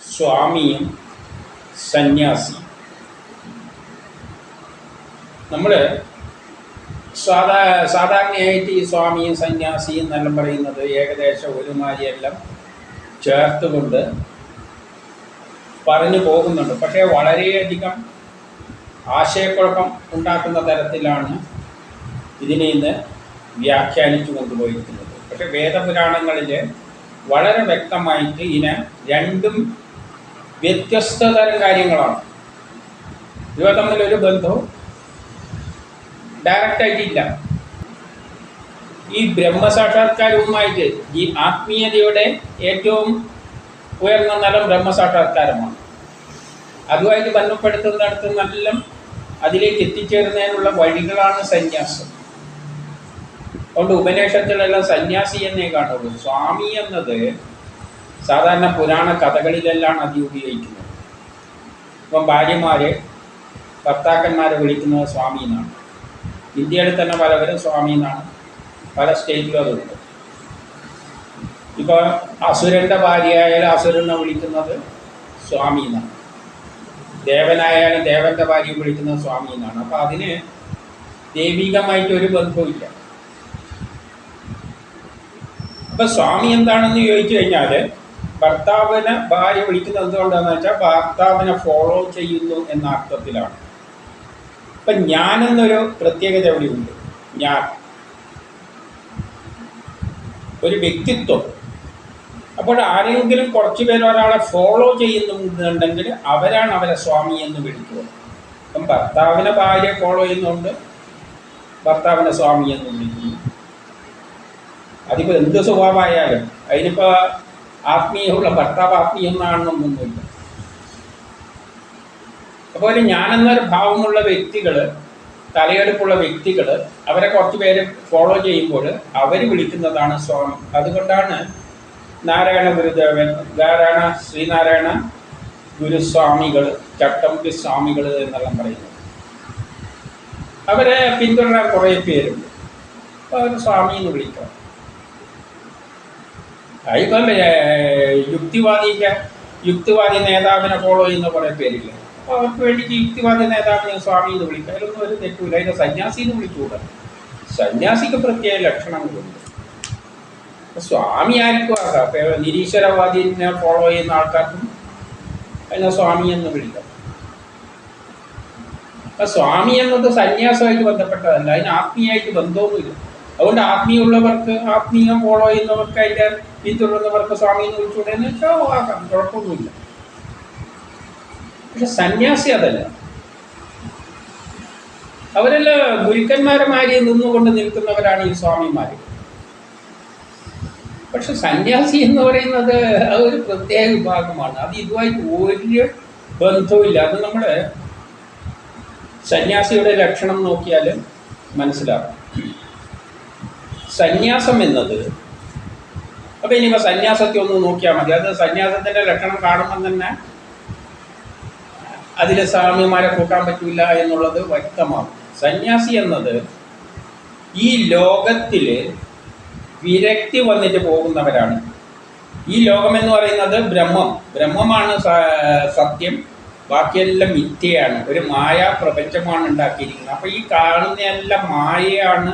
സ്വാമിയും സന്യാസി. നമ്മൾ സാധാരണയായിട്ട് ഈ സ്വാമിയും സന്യാസിയും എന്നെല്ലാം പറയുന്നത് ഏകദേശം ഒരുമാതിരിയെല്ലാം ചേർത്തുകൊണ്ട് പറഞ്ഞു പോകുന്നുണ്ട്. പക്ഷേ വളരെയധികം ആശയക്കുഴപ്പം ഉണ്ടാക്കുന്ന തരത്തിലാണ് ഇതിനെ ഇന്ന് വ്യാഖ്യാനിച്ചു കൊണ്ടുപോയിരിക്കുന്നത്. പക്ഷേ വേദപുരാണങ്ങളിൽ വളരെ വ്യക്തമായിട്ട് ഇതിനെ രണ്ടും വ്യത്യസ്ത തരം കാര്യങ്ങളാണ്. ഇവ തമ്മിലൊരു ബന്ധവും ഡയറക്റ്റായിട്ടില്ല. ഈ ബ്രഹ്മസാക്ഷാത്കാരവുമായിട്ട് ഈ ആത്മീയതയുടെ ഏറ്റവും ഉയർന്ന തലം ബ്രഹ്മസാക്ഷാത്കാരമാണ്. അതുമായിട്ട് ബന്ധപ്പെടുത്തുന്നിടത്ത് നല്ല അതിലേക്ക് എത്തിച്ചേരുന്നതിനുള്ള വഴികളാണ് സന്യാസം. അതുകൊണ്ട് ഉപനിഷത്തിലെല്ലാം സന്യാസി എന്നേ കാണുള്ളൂ. സ്വാമി എന്നത് സാധാരണ പുരാണ കഥകളിലെല്ലാം അതി ഉപയോഗിക്കുന്നത്. ഇപ്പം ഭാര്യമാരെ ഭർത്താക്കന്മാരെ വിളിക്കുന്നത് സ്വാമി എന്നാണ്. ഇന്ത്യയിൽ തന്നെ പലവരും സ്വാമി എന്നാണ്, പല സ്റ്റേറ്റിലും അതുണ്ട്. ഇപ്പോൾ അസുരൻ്റെ ഭാര്യയായാലും അസുരനെ വിളിക്കുന്നത് സ്വാമി എന്നാണ്, ദേവനായാലും ദേവൻ്റെ ഭാര്യയെ വിളിക്കുന്നത് സ്വാമി എന്നാണ്. അപ്പോൾ അതിന് ദൈവികമായിട്ടൊരു ബന്ധവുമില്ല. അപ്പം സ്വാമി എന്താണെന്ന് ചോദിച്ചു കഴിഞ്ഞാൽ ഭർത്താവിനെ ഭാര്യ വിളിക്കുന്നത് എന്തുകൊണ്ടാണെന്ന് വെച്ചാൽ ഭർത്താവിനെ ഫോളോ ചെയ്യുന്നു എന്ന അർത്ഥത്തിലാണ്. ഇപ്പം ഞാനെന്നൊരു പ്രത്യേകത എവിടെയുണ്ട്. ഞാൻ ഒരു വ്യക്തിത്വം. അപ്പോൾ ആരെങ്കിലും കുറച്ച് പേര് ഒരാളെ ഫോളോ ചെയ്യുന്നുണ്ടെങ്കിൽ അവരാണ് അവരെ സ്വാമി എന്ന് വിളിക്കുന്നത്. അപ്പം ഭർത്താവിനെ ഭാര്യ ഫോളോ ചെയ്യുന്നുണ്ട്, ഭർത്താവിനെ സ്വാമി എന്ന് വിളിക്കുന്നു. അതിപ്പോൾ എന്ത് സ്വഭാവമായാലും അതിനിപ്പോൾ ആത്മീയമുള്ള ഭർത്താവ് ആത്മീയമെന്നാണെന്നൊന്നുമില്ല. അപ്പോൾ ഞാനെന്നൊരു ഭാവമുള്ള വ്യക്തികൾ, തലയെടുപ്പുള്ള വ്യക്തികൾ, അവരെ കുറച്ച് പേര് ഫോളോ ചെയ്യുമ്പോൾ അവർ വിളിക്കുന്നതാണ് സ്വാമി. അതുകൊണ്ടാണ് നാരായണ ഗുരുദേവൻ, ശ്രീനാരായണ ഗുരുസ്വാമികൾ, ചട്ടമ്പി സ്വാമികൾ എന്നെല്ലാം പറയുന്നത്. അവരെ പിന്തുടരാൻ കുറേ പേരുണ്ട്. അപ്പോൾ അവർ സ്വാമി എന്ന് വിളിക്കാം. അതിപ്പം യുക്തിവാദി നേതാവിനെ ഫോളോ ചെയ്യുന്ന കുറേ പേരില്ല. അപ്പോൾ അവർക്ക് വേണ്ടിയിട്ട് യുക്തിവാദി നേതാവിനെ സ്വാമി എന്ന് വിളിക്കാം. അതിലൊന്നും ഒരു തെറ്റില്ല. അതിനെ സന്യാസി എന്ന് വിളിച്ചുകൂടാ. സന്യാസിക്ക് പ്രത്യേക ലക്ഷണങ്ങളുണ്ട്. സ്വാമി ആർക്കും ആകാം. ഇപ്പം നിരീശ്വരവാദിനെ ഫോളോ ചെയ്യുന്ന ആൾക്കാർക്കും അതിനെ സ്വാമി എന്ന് വിളിക്കാം. അപ്പം സ്വാമി എന്നത് സന്യാസമായിട്ട് ബന്ധപ്പെട്ടതല്ല, അതിന് ആത്മീയമായിട്ട് ബന്ധമൊന്നുമില്ല. അതുകൊണ്ട് ആത്മീയമുള്ളവർക്ക്, ആത്മീയം ഫോളോ ചെയ്യുന്നവർക്ക്, അതിൻ്റെ പിന്തുടരുന്നവർക്ക് സ്വാമി എന്ന് വിളിച്ചുകൂടെ എന്ന് വെച്ചാൽ ആകാം, കുഴപ്പമൊന്നുമില്ല. പക്ഷെ സന്യാസി അതല്ല. അവരെല്ലാം ഗുരുക്കന്മാരമാരി നിന്നുകൊണ്ട് നിൽക്കുന്നവരാണ് ഈ സ്വാമിമാർ. പക്ഷെ സന്യാസി എന്ന് പറയുന്നത് അതൊരു പ്രത്യേക വിഭാഗമാണ്. അത് ഇതുമായിട്ട് ഒരു ബന്ധവുമില്ല. അത് നമ്മൾ സന്യാസിയുടെ ലക്ഷണം നോക്കിയാൽ മനസ്സിലാകും. സന്യാസം എന്നത്, അപ്പം ഇനിയിപ്പോൾ സന്യാസത്തെ ഒന്ന് നോക്കിയാൽ മതി. അത് സന്യാസത്തിൻ്റെ ലക്ഷണം കാണുമ്പം തന്നെ അതിൽ സ്വാമിമാരെ കൂട്ടാൻ പറ്റില്ല എന്നുള്ളത് വ്യക്തമാകും. സന്യാസി എന്നത് ഈ ലോകത്തിൽ വിരക്തി വന്നിട്ട് പോകുന്നവരാണ്. ഈ ലോകമെന്ന് പറയുന്നത് ബ്രഹ്മമാണ് സത്യം, ബാക്കിയെല്ലാം മിഥ്യയാണ്. ഒരു മായാ പ്രപഞ്ചമാണ് ഉണ്ടാക്കിയിരിക്കുന്നത്. അപ്പോൾ ഈ കാണുന്നതെല്ലാം മായയാണ്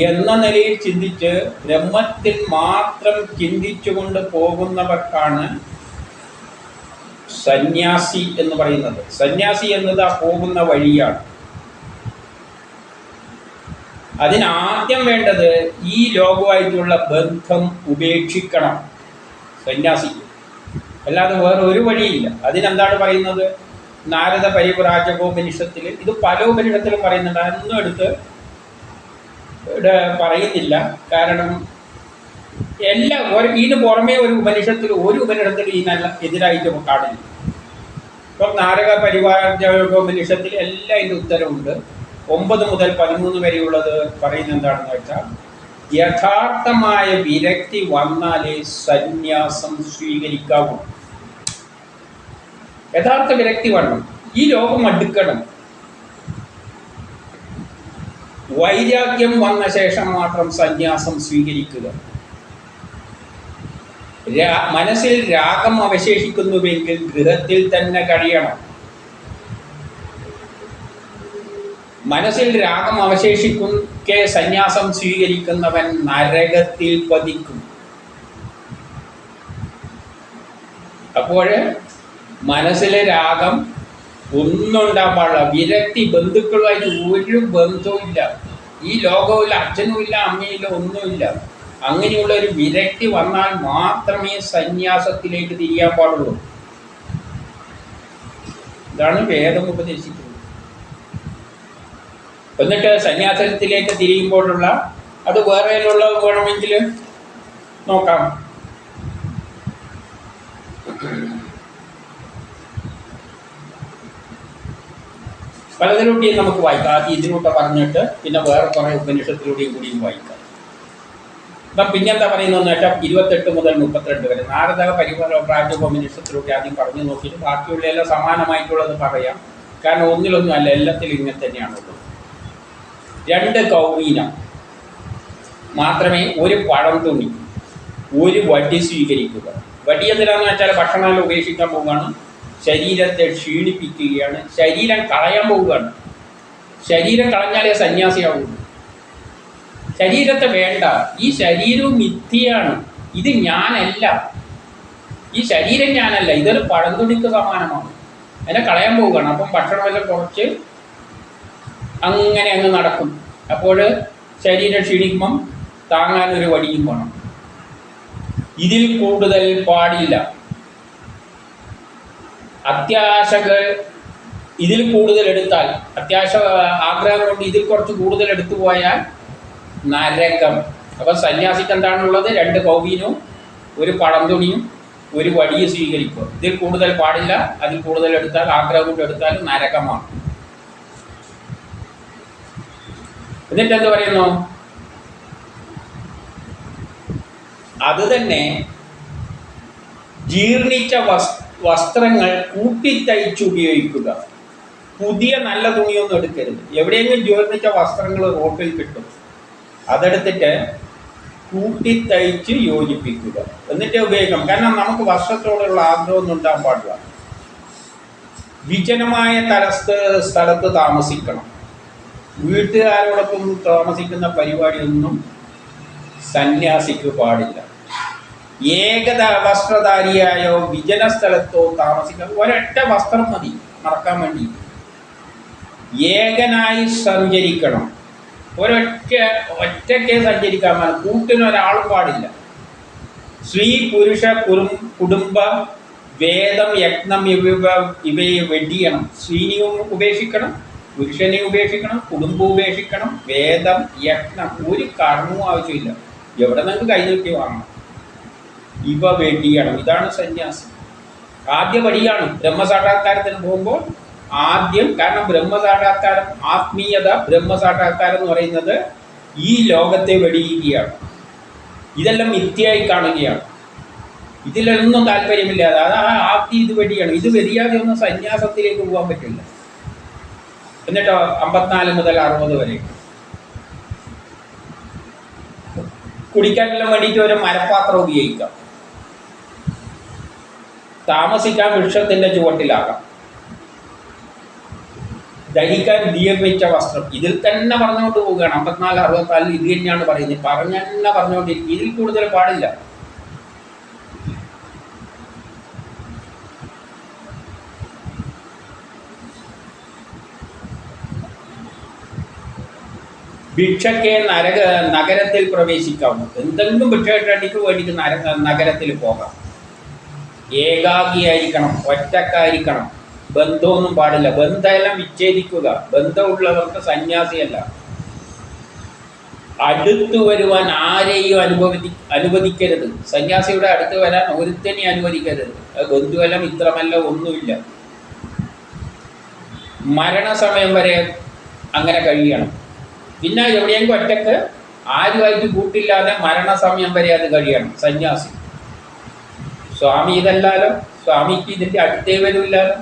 എന്ന നിലയിൽ ചിന്തിച്ച് ബ്രഹ്മത്തിൽ മാത്രം ചിന്തിച്ചുകൊണ്ട് പോകുന്നവർക്കാണ് സന്യാസി എന്ന് പറയുന്നത്. സന്യാസി എന്നത് ആ പോകുന്ന വഴിയാണ്. അതിനാദ്യം വേണ്ടത് ഈ ലോകമായിട്ടുള്ള ബന്ധം ഉപേക്ഷിക്കണം സന്യാസിക്ക്. അല്ലാതെ വേറെ ഒരു വഴിയില്ല. അതിനെന്താണ് പറയുന്നത്? നാരദ പരിവ്രാജകോപനിഷത്തിൽ, ഇത് പല ഉപനിഷത്തിലും പറയുന്നുണ്ട്. അതൊന്നും എടുത്ത് ഇവിടെ പറയുന്നില്ല. കാരണം ഇതിന് പുറമേ ഒരു ഉപനിഷത്തിൽ ഇതിനെല്ലാം എതിരായിട്ട് കാണില്ല. ഇപ്പം നാരദ പരിവ്രാജകോപനിഷത്തിൽ എല്ലാം ഇതിൻ്റെ ഉത്തരവുണ്ട്. 9 മുതൽ 13 വരെയുള്ളത് പറയുന്നത് എന്താണെന്ന് വെച്ചാൽ, യഥാർത്ഥമായ വിരക്തി വന്നാലേ സന്യാസം സ്വീകരിക്കാവൂ. യഥാർത്ഥ വിരക്തി വരണം. ഈ ലോകം അടുക്കണം. വൈരാഗ്യം വന്ന ശേഷം മാത്രം സന്യാസം സ്വീകരിക്കുക. മനസ്സിൽ രാഗം അവശേഷിക്കുന്നുവെങ്കിൽ ഗൃഹത്തിൽ തന്നെ കഴിയണം. മനസ്സിൽ രാഗം അവശേഷിക്കെ സന്യാസം സ്വീകരിക്കുന്നവൻ നരകത്തിൽ പതിക്കും. അപ്പോൾ മനസ്സിലെ രാഗം ഒന്നും ഉണ്ടാകാൻ പാടില്ല. വിരക്തി, ബന്ധുക്കളുമായിട്ട് ഒരു ബന്ധവും ഇല്ല, ഈ ലോകമില്ല, അച്ഛനുമില്ല, അമ്മയില്ല, ഒന്നുമില്ല. അങ്ങനെയുള്ള ഒരു വിരക്തി വന്നാൽ മാത്രമേ സന്യാസത്തിലേക്ക് തിരിയാൻ പാടുള്ളൂ. ഇതാണ് വേദം ഉപദേശിക്കുന്നത്. എന്നിട്ട് സന്യാസത്തിലേക്ക് തിരിയുമ്പോഴുള്ള അത് വേറെയുള്ള വേണമെങ്കിൽ നോക്കാം. പലതിലൂടെയും നമുക്ക് വായിക്കാം. ആദ്യം ഇതിലൂടെ പറഞ്ഞിട്ട് പിന്നെ വേറെ കുറേ ഉപനിഷത്തിലൂടെയും കൂടിയും വായിക്കാം. അപ്പം പിന്നെന്താ പറയുന്നതെന്ന് വെച്ചാൽ 28 മുതൽ 32 വരെ നാരദ പരിപാല പ്രാജ്ഞോപനിഷത്തിലൂടെ ആദ്യം പറഞ്ഞു നോക്കിയിട്ട് ബാക്കിയുള്ള എല്ലാം സമാനമായിട്ടുള്ളത് പറയാം. കാരണം ഒന്നിലൊന്നും അല്ല, എല്ലാത്തിലും ഇങ്ങനെ തന്നെയാണുള്ളത്. 2 കൗവീനം മാത്രമേ, ഒരു പഴം തുണി, ഒരു വടി സ്വീകരിക്കുക. വടി എന്തിനാന്ന് വെച്ചാൽ ഭക്ഷണമെല്ലാം ഉപേക്ഷിക്കാൻ പോവുകയാണ്, ശരീരത്തെ ക്ഷീണിപ്പിക്കുകയാണ്, ശരീരം കളയാൻ പോവുകയാണ്. ശരീരം കളഞ്ഞാലേ സന്യാസിയാവുള്ളൂ. ശരീരത്തെ വേണ്ട. ഈ ശരീരവും മിഥ്യയാണ്, ഇത് ഞാനല്ല, ഈ ശരീരം ഞാനല്ല, ഇതൊരു പഴംതുണിക്ക് സമാനമാണ്. അതിനെ കളയാൻ പോവുകയാണ്. അപ്പം ഭക്ഷണമെല്ലാം കുറച്ച് അങ്ങനെ അങ്ങ് നടക്കും. അപ്പോൾ ശരീരം ക്ഷീണിക്കുമ്പം താങ്ങാനൊരു വടിയും വേണം. ഇതിൽ കൂടുതൽ പാടില്ല. അത്യാശകൾ ഇതിൽ കൂടുതൽ എടുത്താൽ, അത്യാശ ആഗ്രഹം കൊണ്ട് ഇതിൽ കുറച്ച് കൂടുതൽ എടുത്തു പോയാൽ നരകം. അപ്പം സന്യാസിക്ക് എന്താണുള്ളത്? 2 കൗവീനവും ഒരു പഴം തുണിയും ഒരു വടിയും സ്വീകരിക്കുക. ഇതിൽ കൂടുതൽ പാടില്ല. അതിൽ കൂടുതൽ എടുത്താൽ, ആഗ്രഹം കൊണ്ട് എടുത്താൽ നരകമാണ്. എന്നിട്ട് എന്ത് പറയുന്നു? അത് തന്നെ ജീർണിച്ച വസ്ത്രങ്ങൾ കൂട്ടിത്തയ്ച്ച് ഉപയോഗിക്കുക. പുതിയ നല്ല തുണിയൊന്നും എടുക്കരുത്. എവിടെയെങ്കിലും ജീർണിച്ച വസ്ത്രങ്ങൾ റോട്ടിൽ കിട്ടും, അതെടുത്തിട്ട് കൂട്ടിത്തയ്ച്ച് യോജിപ്പിക്കുക, എന്നിട്ട് ഉപയോഗിക്കണം. കാരണം നമുക്ക് വസ്ത്രത്തോടുള്ള ആഗ്രഹമൊന്നും ഉണ്ടാകാൻ പാടില്ല. വിജനമായ സ്ഥലത്ത് താമസിക്കണം. വീട്ടുകാരോടൊപ്പം താമസിക്കുന്ന പരിപാടിയൊന്നും സന്യാസിക്ക് പാടില്ല. ഏകത വസ്ത്രധാരിയായോ വിജന സ്ഥലത്തോ താമസിക്കാൻ ഒരൊറ്റ വസ്ത്രം മതി മറക്കാൻ വേണ്ടി. ഏകനായി സഞ്ചരിക്കണം. ഒറ്റയ്ക്ക് സഞ്ചരിക്കാൻ പാടില്ല. കൂട്ടിനൊരാളും പാടില്ല. സ്ത്രീ പുരുഷ കുടുംബ വേദം യജ്ഞം ഇവയെ വെടിയണം. സ്ത്രീനെയും ഉപേക്ഷിക്കണം, പുരുഷനെ ഉപേക്ഷിക്കണം, കുടുംബം ഉപേക്ഷിക്കണം, വേദം യജ്ഞം ഒരു കർമ്മവും ആവശ്യമില്ല. എവിടെ നിങ്ങൾക്ക് കൈനീട്ടി വാങ്ങണം, ഇവ വെടിയണം. ഇതാണ് സന്യാസം. ആദ്യ പടിയാണ് ബ്രഹ്മസാക്ഷാത്കാരത്തിന് പോകുമ്പോൾ ആദ്യം. കാരണം ബ്രഹ്മസാക്ഷാത്കാരം, ആത്മീയത, ബ്രഹ്മസാക്ഷാത്കാരം എന്ന് പറയുന്നത് ഈ ലോകത്തെ വെടിയുകയാണ്. ഇതെല്ലാം മിഥ്യയായി കാണുകയാണ്. ഇതിലൊന്നും താല്പര്യമില്ലാതെ ആദ്യം ഇത് വെടിയാണ്. ഇത് വെടിയാതെ ഒന്നും സന്യാസത്തിലേക്ക് പോകാൻ പറ്റില്ല. എന്നിട്ടോ 54 മുതൽ 60 വരെ കുടിക്കാനെല്ലാം വേണ്ടിയിട്ട് ഒരു മരപ്പാത്രം ഉപയോഗിക്കാം. താമസിക്കാൻ വൃക്ഷത്തിൻ്റെ ചുവട്ടിലാകാം. ധരിക്കാൻ നിയമിച്ച വസ്ത്രം. ഇതിൽ തന്നെ പറഞ്ഞുകൊണ്ട് പോവുകയാണ്. 54, 64 ഇത് തന്നെയാണ് പറയുന്നത്. തന്നെ പറഞ്ഞുകൊണ്ടിരിക്കും. ഇതിൽ കൂടുതൽ പാടില്ല. ഭിക്ഷയ്ക്ക് നഗരത്തിൽ പ്രവേശിക്കാവുന്നു. എന്തെങ്കിലും ഭിക്ഷയ്ക്ക് വേണ്ടിയിട്ട് നഗരത്തിൽ പോകാം. ഏകാഗിയായിരിക്കണം, ഒറ്റക്കായിരിക്കണം, ബന്ധമൊന്നും പാടില്ല. ബന്ധമെല്ലാം വിച്ഛേദിക്കുക. ബന്ധമുള്ളവർക്ക് സന്യാസിയല്ല. അടുത്തു വരുവാൻ ആരെയും അനുവദിക്കരുത്. സന്യാസിയുടെ അടുത്ത് വരാൻ ഒരുത്തനെ അനുവദിക്കരുത്. ബന്ധുവെല്ലാം ഇത്രമല്ല ഒന്നുമില്ല. മരണസമയം വരെ അങ്ങനെ കഴിയണം. പിന്നെ എവിടെയെങ്കിലും ഒറ്റക്ക് ആരുമായിട്ട് കൂട്ടില്ലാതെ മരണസമയം വരെ അത് കഴിയണം സന്യാസി. സ്വാമി ഇതല്ലാലോ, സ്വാമിക്ക് ഇതിൻ്റെ അടുത്തേ വരില്ലാലോ.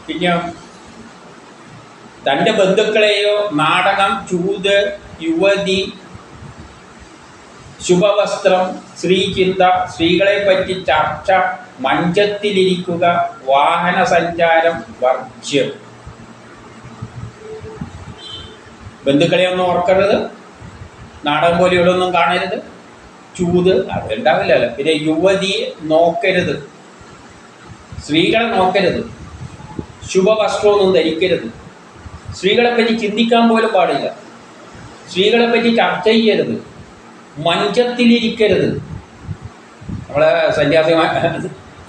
പിന്നെ തൻ്റെ ബന്ധുക്കളെയോ നാടകം, ചൂത്, യുവതി, ശുഭവസ്ത്രം, സ്ത്രീചിന്ത, സ്ത്രീകളെ പറ്റി ചർച്ച, മഞ്ചത്തിലിരിക്കുക, വാഹന സഞ്ചാരം വർജ്യം. ബന്ധുക്കളെ ഒന്നും ഓർക്കരുത്, നാടകം പോലെയുള്ളൊന്നും കാണരുത്, ചൂത് അതുണ്ടാവില്ലല്ലോ. പിന്നെ യുവതിയെ നോക്കരുത്, സ്ത്രീകളെ നോക്കരുത്, ശുഭവസ്ത്രമൊന്നും ധരിക്കരുത്, സ്ത്രീകളെ പറ്റി ചിന്തിക്കാൻ പോലും പാടില്ല, സ്ത്രീകളെ പറ്റി ചർച്ച ചെയ്യരുത്, മഞ്ചത്തിലിരിക്കരുത്. നമ്മളെ സന്യാസിമാർ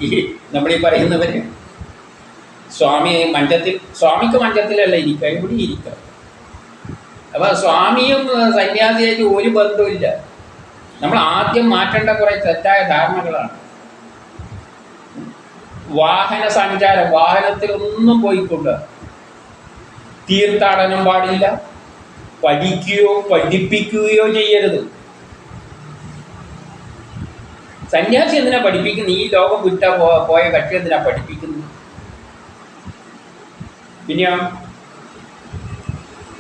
ഈ നമ്മളീ പറയുന്നവര് സ്വാമിക്ക് മഞ്ചത്തിലല്ല ഇരിക്കുക, ഇവിടെ ഇരിക്കുക. അപ്പൊ സ്വാമിയും സന്യാസിയായിട്ട് ഒരു ബന്ധമില്ല. നമ്മൾ ആദ്യം മാറ്റേണ്ട കുറെ തെറ്റായ ധാരണകളാണ്. വാഹന സഞ്ചാരം, വാഹനത്തിലൊന്നും പോയിക്കൊണ്ട് തീർത്ഥാടനം പാടില്ല, പഠിക്കുകയോ പഠിപ്പിക്കുകയോ ചെയ്യരുത്. സന്യാസി എന്തിനാ പഠിപ്പിക്കുന്നത്? ഈ ലോകം വിട്ട പോയ കക്ഷി എന്തിനാ പഠിപ്പിക്കുന്നത്? പിന്നെ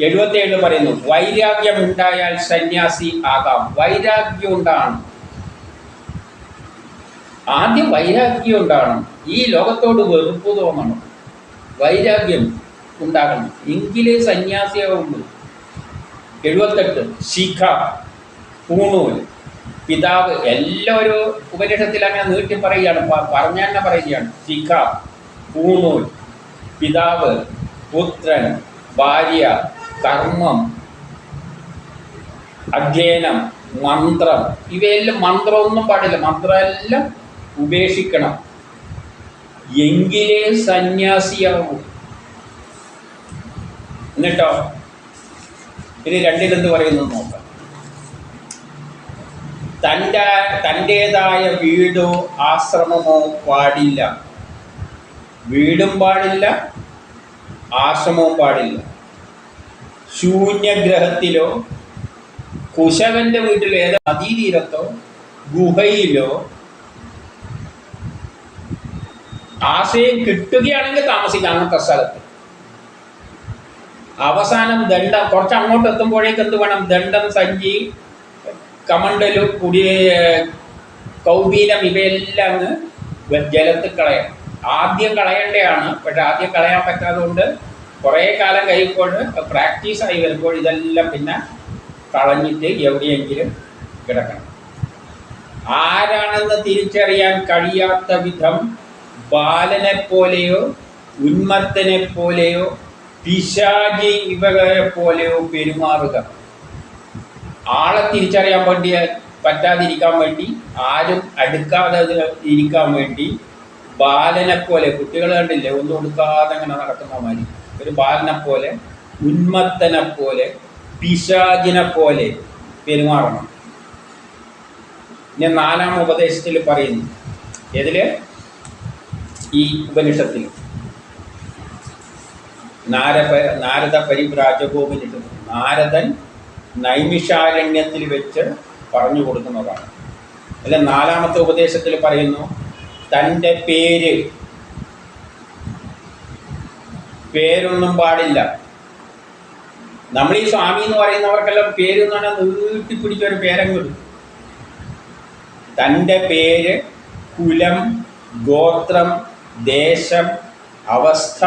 77 പറയുന്നു, വൈരാഗ്യം ഉണ്ടായാൽ സന്യാസി ആകാം. വൈരാഗ്യം ഉണ്ടാകണം, ആദ്യം വൈരാഗ്യം ഉണ്ടാകണം. ഈ ലോകത്തോട് വെറുപ്പ് തോന്നണം, വൈരാഗ്യം ഉണ്ടാകണം, എങ്കിലേ സന്യാസിയാവുള്ളൂ. 78 ശിഖ, പൂണൂൽ, പിതാവ്, എല്ലാവരും ഉപനിഷത്തിൽ അങ്ങനെ നീട്ടി പറയുകയാണ്, പറഞ്ഞ തന്നെ പറയുകയാണ്. ശിഖ, പൂണൂൽ, പിതാവ്, പുത്രൻ, ഭാര്യ, കർമ്മം, അധ്യയനം, മന്ത്രം. ഇവയെല്ലാം മന്ത്രമൊന്നും പാടില്ല, മന്ത്രമെല്ലാം ഉപേക്ഷിക്കണം, എങ്കിലേ സന്യാസിയാവൂ. എന്നിട്ടോ ഇനി 2 പറയുന്നത് നോക്കാം. തൻ്റേതായ വീടോ ആശ്രമമോ പാടില്ല. വീടും പാടില്ല, ആശ്രമവും പാടില്ല. ശൂന്യഗ്രഹത്തിലോ കുശവന്റെ വീട്ടിലോ ഏതോ നദീതീരത്തോ ഗുഹയിലോ ആശ്രയം കിട്ടുകയാണെങ്കിൽ താമസിക്കാം അങ്ങനത്തെ സ്ഥലത്ത്. അവസാനം ദണ്ഡം, കുറച്ച് അങ്ങോട്ട് എത്തുമ്പോഴേക്ക് എന്ത് വേണം? ദണ്ഡം, സഞ്ചി, കമണ്ടലു, കൗബീനം ഇവയെല്ലാം അങ്ങ് ജലത്തിൽ കളയണം. ആദ്യം കളയേണ്ടതാണ്, പക്ഷെ ആദ്യം കളയാൻ പറ്റാത്തതുകൊണ്ട് കുറേ കാലം കഴിയുമ്പോൾ പ്രാക്ടീസായി വരുമ്പോൾ ഇതെല്ലാം പിന്നെ കളഞ്ഞിട്ട് എവിടെയെങ്കിലും കിടക്കണം. ആരാണെന്ന് തിരിച്ചറിയാൻ കഴിയാത്ത വിധം ബാലനെ പോലെയോ ഉന്മത്തനെ പോലെയോ പിശാചി ഇവരെ പോലെയോ പെരുമാറുക. ആളെ തിരിച്ചറിയാൻ വേണ്ടി പറ്റാതിരിക്കാൻ വേണ്ടി, ആരും അടുക്കാതെ ഇരിക്കാൻ വേണ്ടി ബാലനെ പോലെ, കുട്ടികൾ കണ്ടില്ലേ ഒന്നും കൊടുക്കാതെ അങ്ങനെ നടക്കുന്ന മാതിരി, ഒരു ബാലനെ പോലെ, ഉന്മത്തനെ പോലെ, പിശാചിനെ പോലെ പെരുമാറണം. ഞാൻ 4-ാം ഉപദേശത്തിൽ പറയുന്നു. ഏതില്? ഈ ഉപനിഷത്തിൽ, നാരദ പരിവ്രാജകോപനിഷത്ത്. നാരദൻ നൈമിഷാരണ്യത്തിൽ വെച്ച് പറഞ്ഞു കൊടുക്കുന്നതാണ്. അല്ല, 4-ാമത്തെ ഉപദേശത്തിൽ പറയുന്നു, തൻ്റെ പേരൊന്നും പാടില്ല. നമ്മൾ ഈ സ്വാമി എന്ന് പറയുന്നവർക്കെല്ലാം പേരെന്ന് പറഞ്ഞാൽ നീട്ടിപ്പിടിച്ചൊരു പേരങ്ങ് കിട്ടും. തൻ്റെ പേര്, കുലം, ഗോത്രം, ദേശം, അവസ്ഥ,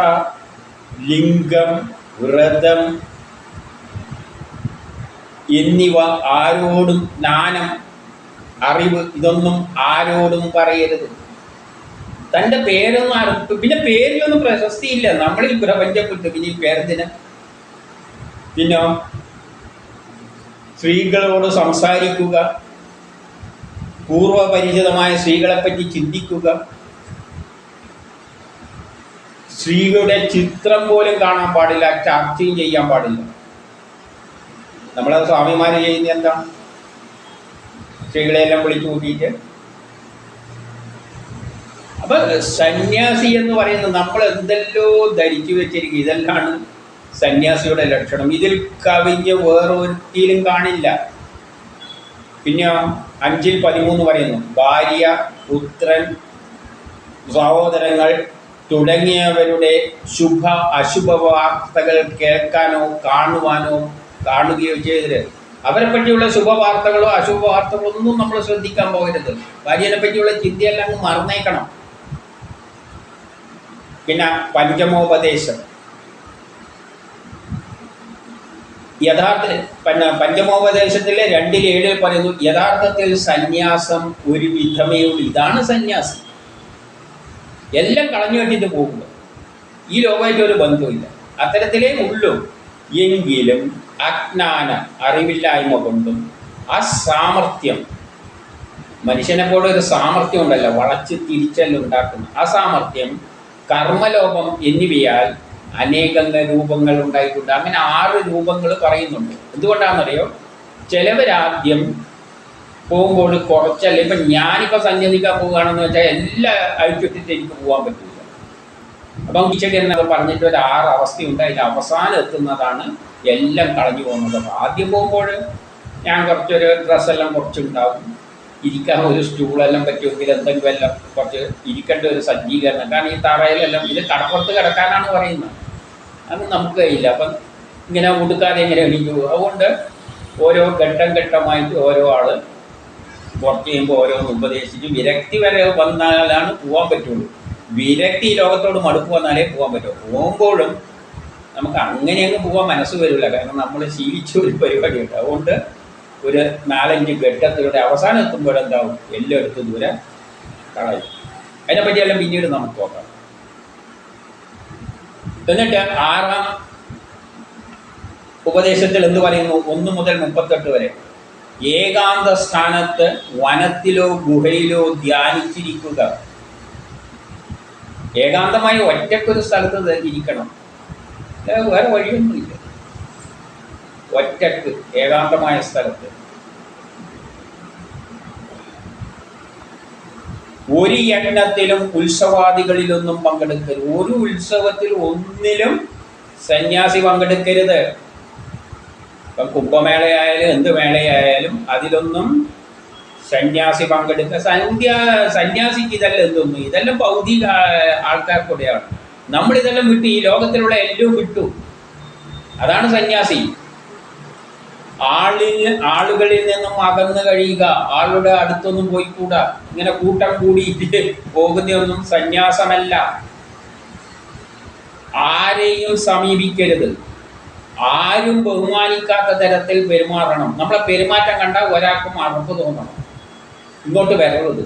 ലിംഗം, വ്രതം എന്നിവ ആരോടും, ജ്ഞാനം, അറിവ്, ഇതൊന്നും ആരോടും പറയരുത്. തൻ്റെ പേരൊന്നും ആരും, പിന്നെ പേരിലൊന്നും പ്രശസ്തിയില്ല. നമ്മളിൽ പ്രപഞ്ചപ്പെട്ടു, പിന്നെ ഈ പേരെന്തിന്? പിന്നെ സ്ത്രീകളോട് സംസാരിക്കുക, പൂർവപരിചിതമായ സ്ത്രീകളെപ്പറ്റി ചിന്തിക്കുക, സ്ത്രീകളുടെ ചിത്രം പോലും കാണാൻ പാടില്ല, ചർച്ചയും ചെയ്യാൻ പാടില്ല. നമ്മളത് സ്വാമിമാർ ചെയ്യുന്നത് എന്താണ്? സ്ത്രീകളെല്ലാം വിളിച്ചു കൂട്ടിയിട്ട്. അപ്പൊ സന്യാസി എന്ന് പറയുന്നത് നമ്മൾ എന്തെല്ലോ ധരിച്ചു വെച്ചിരിക്കും. ഇതെല്ലാണ് സന്യാസിയുടെ ലക്ഷണം. ഇതിൽ കവിഞ്ഞ് വേറൊരിക്കലും കാണില്ല. പിന്നെ 5-13 പറയുന്നു, ഭാര്യ, പുത്രൻ, സഹോദരങ്ങൾ തുടങ്ങിയവരുടെ ശുഭ അശുഭ വാർത്തകൾ കേൾക്കാനോ കാണുകയോ ചെയ്തത് അവരെ പറ്റിയുള്ള ശുഭവാർത്തകളോ അശുഭ വാർത്തകളോ ഒന്നും നമ്മൾ ശ്രദ്ധിക്കാൻ പോകരുത്. ഭാര്യനെ പറ്റിയുള്ള ചിന്തയെല്ലാം അങ്ങ് മറന്നേക്കണം. പിന്നെ പഞ്ചമോപദേശം, യഥാർത്ഥത്തിൽ പഞ്ചമോപദേശത്തിലെ 2:7 പറയുന്നു, യഥാർത്ഥത്തിൽ സന്യാസം ഒരു വിധമേ ഉള്ളൂ. ഇതാണ് സന്യാസം. എല്ലാം കളഞ്ഞു കെട്ടിട്ട് പോകുക, ഈ ലോകമായിട്ട് ഒരു ബന്ധമില്ല, അത്തരത്തിലേ ഉള്ളൂ. എങ്കിലും അജ്ഞാന അറിവില്ലായ്മ കൊണ്ടും അസാമർത്ഥ്യം, മനുഷ്യനെ പോലെ ഒരു സാമർത്ഥ്യം ഉണ്ടല്ലോ, വളച്ച് തിരിച്ചെല്ലാം ഉണ്ടാക്കുന്നു, ആ സാമർത്ഥ്യം, കർമ്മലോപം എന്നിവയാൽ അനേകം രൂപങ്ങൾ ഉണ്ടായിട്ടുണ്ട്. അങ്ങനെ 6 രൂപങ്ങൾ പറയുന്നുണ്ട്. എന്തുകൊണ്ടാണെന്നറിയോ? ചിലവരാദ്യം പോകുമ്പോൾ കുറച്ചല്ല, ഇപ്പം ഞാനിപ്പോൾ സഞ്ചരിക്കാൻ പോവുകയാണെന്ന് വെച്ചാൽ എല്ലാം അഴിച്ചിട്ടിട്ട് എനിക്ക് പോകാൻ പറ്റില്ല. അപ്പം ഉച്ചയ്ക്ക് എന്നത് പറഞ്ഞിട്ട് ഒരു 6 അവസ്ഥയുണ്ട്. അതിൽ അവസാനം എത്തുന്നതാണ് എല്ലാം കളഞ്ഞു പോകുന്നത്. അപ്പം ആദ്യം പോകുമ്പോൾ ഞാൻ കുറച്ചൊരു ഡ്രസ്സെല്ലാം കുറച്ചുണ്ടാവും, ഇരിക്കാൻ ഒരു സ്റ്റൂളെല്ലാം പറ്റുമെങ്കിൽ എന്തെങ്കിലും എല്ലാം കുറച്ച് ഇരിക്കേണ്ട ഒരു സജ്ജീകരണം. കാരണം ഈ തറയിലെല്ലാം ഇത് കടപ്പുറത്ത് കിടക്കാനാണ് പറയുന്നത്, അത് നമുക്ക് കഴിയില്ല. അപ്പം ഇങ്ങനെ ഉടുക്കാതെ എങ്ങനെ എണീക്കൂ? അതുകൊണ്ട് ഓരോ ഘട്ടമായിട്ട് ഓരോ ആൾ കുറച്ച് കഴിയുമ്പോൾ ഓരോന്ന് ഉപദേശിച്ച് വിരക്തി വരെ വന്നാലാണ് പോകാൻ പറ്റുള്ളൂ. വിരക്തി ലോകത്തോട് മടുപ്പ് വന്നാലേ പോകാൻ പറ്റുള്ളൂ. പോകുമ്പോഴും നമുക്ക് അങ്ങനെ അങ്ങ് പോകാൻ മനസ്സ് വരില്ല, കാരണം നമ്മൾ ശീലിച്ച ഒരു പരിപാടിയുണ്ട്. അതുകൊണ്ട് ഒരു 4-5 ഘട്ടത്തിലൂടെ അവസാനം എത്തുമ്പോഴെന്താവും, എല്ലായിടത്തും ദൂരെ കളയും. അതിനെപ്പറ്റിയെല്ലാം പിന്നീട് നമുക്ക് നോക്കാം. എന്നിട്ട് 6ാം ഉപദേശത്തിൽ എന്ത് പറയുന്നു? 1 മുതൽ 38 വരെ, ഏകാന്ത സ്ഥാനത്ത് വനത്തിലോ ഗുഹയിലോ ധ്യാനിച്ചിരിക്കുക. ഏകാന്തമായി ഒറ്റക്കൊരു സ്ഥലത്ത് ഇരിക്കണം, വേറെ വഴിയൊന്നുമില്ല. ഒറ്റക്ക് ഏകാന്തമായ സ്ഥലത്ത് ഒരു യജ്ഞത്തിലും ഉത്സവാദികളിലൊന്നും പങ്കെടുക്കരുത്. ഒരു ഉത്സവത്തിൽ ഒന്നിലും സന്യാസി പങ്കെടുക്കരുത്. ഇപ്പം കുംഭമേളയായാലും എന്ത് മേളയായാലും അതിലൊന്നും സന്യാസി പങ്കെടുക്കുക. സന്യാസിക്ക് ഇതെല്ലാം എന്തൊന്നും, ഇതെല്ലാം ഭൗതിക ആൾക്കാർക്കൂടെയാണ്. നമ്മളിതെല്ലാം വിട്ടു, ഈ ലോകത്തിലുള്ള എല്ലാം വിട്ടു. അതാണ് സന്യാസി. ആളുകളിൽ നിന്നും അകന്നു കഴിയുക, ആളുടെ അടുത്തൊന്നും പോയിക്കൂടാ. ഇങ്ങനെ കൂട്ടം കൂടിയിട്ട് പോകുന്നതൊന്നും സന്യാസമല്ല. ആരെയും സമീപിക്കരുത്, ആരും ബഹുമാനിക്കാത്ത തരത്തിൽ പെരുമാറണം. നമ്മളെ പെരുമാറ്റം കണ്ടാൽ ഒരാൾക്കും അറപ്പ് തോന്നണം, ഇങ്ങോട്ട് വരരുത്.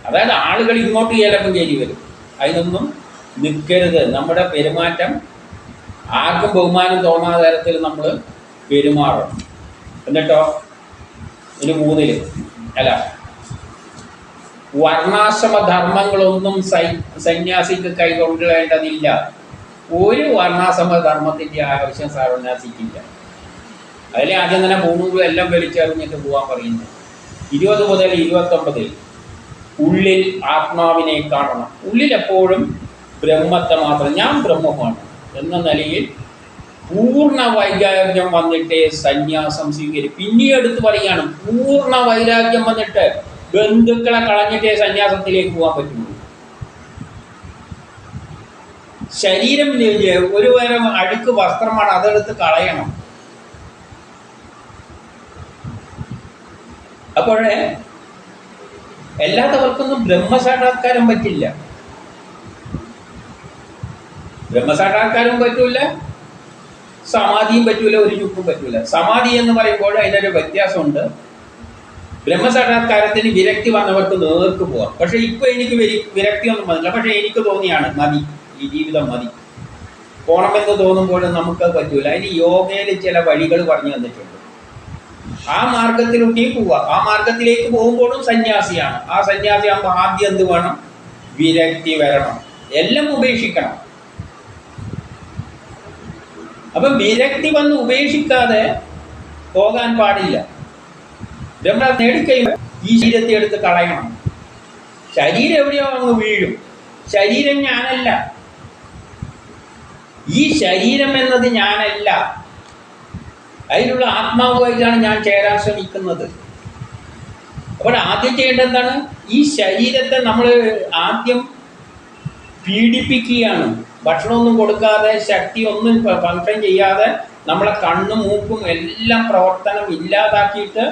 അതായത് ആളുകൾ ഇങ്ങോട്ട് ചിലപ്പം കയറി വരും, അതിനൊന്നും നിൽക്കരുത്. നമ്മുടെ പെരുമാറ്റം ആർക്കും ബഹുമാനം തോന്നാത്ത തരത്തിൽ നമ്മൾ പെരുമാറണം. എന്നിട്ടോ ഇനി 3 അല്ല, വർണ്ണാശ്രമ ധർമ്മങ്ങളൊന്നും സന്യാസിക്ക് കൈകൊള്ളേണ്ടതില്ല. ഒരു വർണ്ണാശ്രമ ധർമ്മത്തിൻ്റെ ആവശ്യം സന്യാസിക്കില്ല. അതിലെ ആദ്യം തന്നെ 3 എല്ലാം വലിച്ചെറിഞ്ഞിട്ട് പോകാൻ പറയുന്നു. 20 മുതൽ 29 ഉള്ളിൽ ആത്മാവിനെ കാണണം. ഉള്ളിലെപ്പോഴും ബ്രഹ്മത്തെ മാത്രം, ഞാൻ ബ്രഹ്മമാണ് എന്ന നിലയിൽ പൂർണ്ണ വൈരാഗ്യം വന്നിട്ടേ സന്യാസം സ്വീകരിക്കും. പിന്നീട് എടുത്ത് പറയുകയാണ്, പൂർണ്ണ വൈരാഗ്യം വന്നിട്ട് ബന്ധുക്കളെ കളഞ്ഞിട്ടേ സന്യാസത്തിലേക്ക് പോകാൻ പറ്റുള്ളൂ. ശരീരം ഒരു തരം അഴുക്ക് വസ്ത്രമാണ്, അതെടുത്ത് കളയണം. അപ്പോഴേ എല്ലാത്തവർക്കൊന്നും ബ്രഹ്മസാക്ഷാത്കാരം പറ്റില്ല. ബ്രഹ്മസാക്ഷാത്കാരം പറ്റൂല, സമാധിയും പറ്റൂല, ഒരു ചുക്കും പറ്റൂല. സമാധി എന്ന് പറയുമ്പോൾ അതിനൊരു വ്യത്യാസമുണ്ട്. ബ്രഹ്മസാക്ഷാത്കാരത്തിന് വിരക്തി വന്നവർക്ക് നേർക്ക് പോവാം. പക്ഷെ ഇപ്പൊ എനിക്ക് വിരക്തി ഒന്നും വന്നില്ല, പക്ഷെ എനിക്ക് തോന്നിയാണ് മതി, ഈ ജീവിതം മതി, പോണമെന്ന് തോന്നുമ്പോഴും നമുക്കത് പറ്റൂല. അതിന് യോഗയിൽ ചില വഴികൾ പറഞ്ഞു തന്നിട്ടുണ്ട്. ആ മാർഗത്തിലൂടെ പോവുക. ആ മാർഗത്തിലേക്ക് പോകുമ്പോഴും സന്യാസിയാണ്. ആ സന്യാസിയാകുമ്പോൾ ആദ്യം എന്ത് വേണം? വിരക്തി വരണം, എല്ലാം ഉപേക്ഷിക്കണം. അപ്പം വിരക്തി വന്ന് ഉപേക്ഷിക്കാതെ പോകാൻ പാടില്ല. ബ്രഹ്മ നേടിക്കഴിയുമ്പോൾ ഈ ശരീരത്തെ എടുത്ത് കളയണം. ശരീരം എവിടെയോ അങ്ങ് വീഴും. ശരീരം ഞാനല്ല, ഈ ശരീരം എന്നത് ഞാനല്ല, അതിലുള്ള ആത്മാവുമായിട്ടാണ് ഞാൻ ചേരാൻ ശ്രമിക്കുന്നത്. അപ്പോൾ ആദ്യം ചെയ്യേണ്ടത് എന്താണ്? ഈ ശരീരത്തെ നമ്മൾ ആദ്യം പീഡിപ്പിക്കുകയാണ്. ഭക്ഷണമൊന്നും കൊടുക്കാതെ, ശക്തി ഒന്നും ഫങ്ഷൻ ചെയ്യാതെ നമ്മളെ കണ്ണും മൂക്കും എല്ലാം പ്രവർത്തനം ഇല്ലാതാക്കിയിട്ട്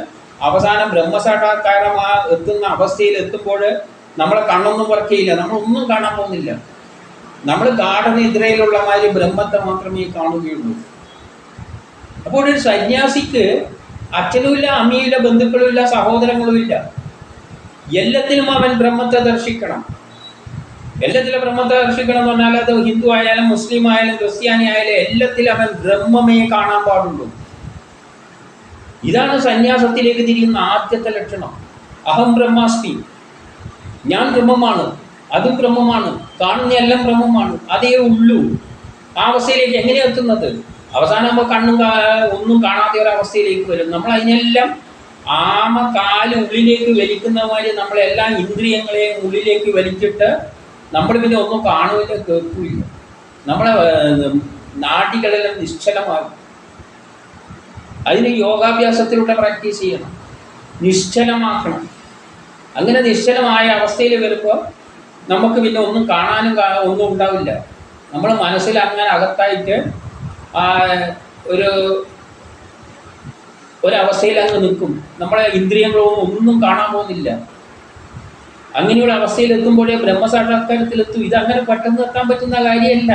അവസാനം ബ്രഹ്മസാക്ഷാത്കാരമാ എത്തുന്ന അവസ്ഥയിൽ എത്തുമ്പോൾ നമ്മളെ കണ്ണൊന്നും വർക്ക് ചെയ്യില്ല, നമ്മളൊന്നും കാണാൻ പോകുന്നില്ല. നമ്മൾ ഗാഠനിദ്രയിലുള്ള മാതിരി ബ്രഹ്മത്തെ മാത്രമേ കാണുകയുള്ളൂ. അപ്പോൾ ഒരു സന്യാസിക്ക് അച്ഛനുമില്ല, അമ്മയില്ല, ബന്ധുക്കളുമില്ല, സഹോദരങ്ങളുമില്ല. എല്ലാത്തിലും അവൻ ബ്രഹ്മത്തെ ദർശിക്കണം. എല്ലാത്തിലും ബ്രഹ്മത്തെ ദർശിക്കണം എന്ന് പറഞ്ഞാൽ അത് ഹിന്ദു ആയാലും മുസ്ലിം ആയാലും ക്രിസ്ത്യാനി ആയാലും എല്ലാത്തിലും അവൻ ബ്രഹ്മമേ കാണാൻ പാടുള്ളൂ. ഇതാണ് സന്യാസത്തിലേക്ക് തിരിയുന്ന ആദ്യത്തെ ലക്ഷണം. അഹം ബ്രഹ്മാസ്മി, ഞാൻ ബ്രഹ്മമാണ്, അതും ബ്രഹ്മമാണ്, കാണുന്ന എല്ലാം ബ്രഹ്മമാണ്, അതേ ഉള്ളൂ. ആ അവസ്ഥയിലേക്ക് എങ്ങനെ എത്തുന്നത്? അവസാനം നമ്മൾ കണ്ണും ഒന്നും കാണാത്ത ഒരവസ്ഥയിലേക്ക് വരും. നമ്മൾ അതിനെല്ലാം ആമ കാല് ഉള്ളിലേക്ക് വലിക്കുന്ന മാതിരി നമ്മളെല്ലാ ഇന്ദ്രിയങ്ങളെയും ഉള്ളിലേക്ക് വലിച്ചിട്ട് നമ്മൾ പിന്നെ ഒന്നും കാണുകയില്ല, കേൾക്കില്ല. നമ്മളെ നാഡികളെല്ലാം നിശ്ചലമാകും. അതിന് യോഗാഭ്യാസത്തിലൂടെ പ്രാക്ടീസ് ചെയ്യണം, നിശ്ചലമാക്കണം. അങ്ങനെ നിശ്ചലമായ അവസ്ഥയിൽ വരുമ്പോൾ നമുക്ക് പിന്നെ ഒന്നും കാണാനും ഒന്നും ഉണ്ടാവില്ല. നമ്മൾ മനസ്സിൽ അങ്ങനെ അകത്തായിട്ട് ഒരവസ്ഥയിൽ അങ്ങ് നിൽക്കും. നമ്മളെ ഇന്ദ്രിയങ്ങളൊന്നും ഒന്നും കാണാൻ പോകുന്നില്ല. അങ്ങനെയുള്ള അവസ്ഥയിൽ എത്തുമ്പോഴേ ബ്രഹ്മസാക്ഷാത്കാരത്തിലെത്തും. ഇതങ്ങനെ പെട്ടെന്ന് എത്താൻ പറ്റുന്ന കാര്യമല്ല.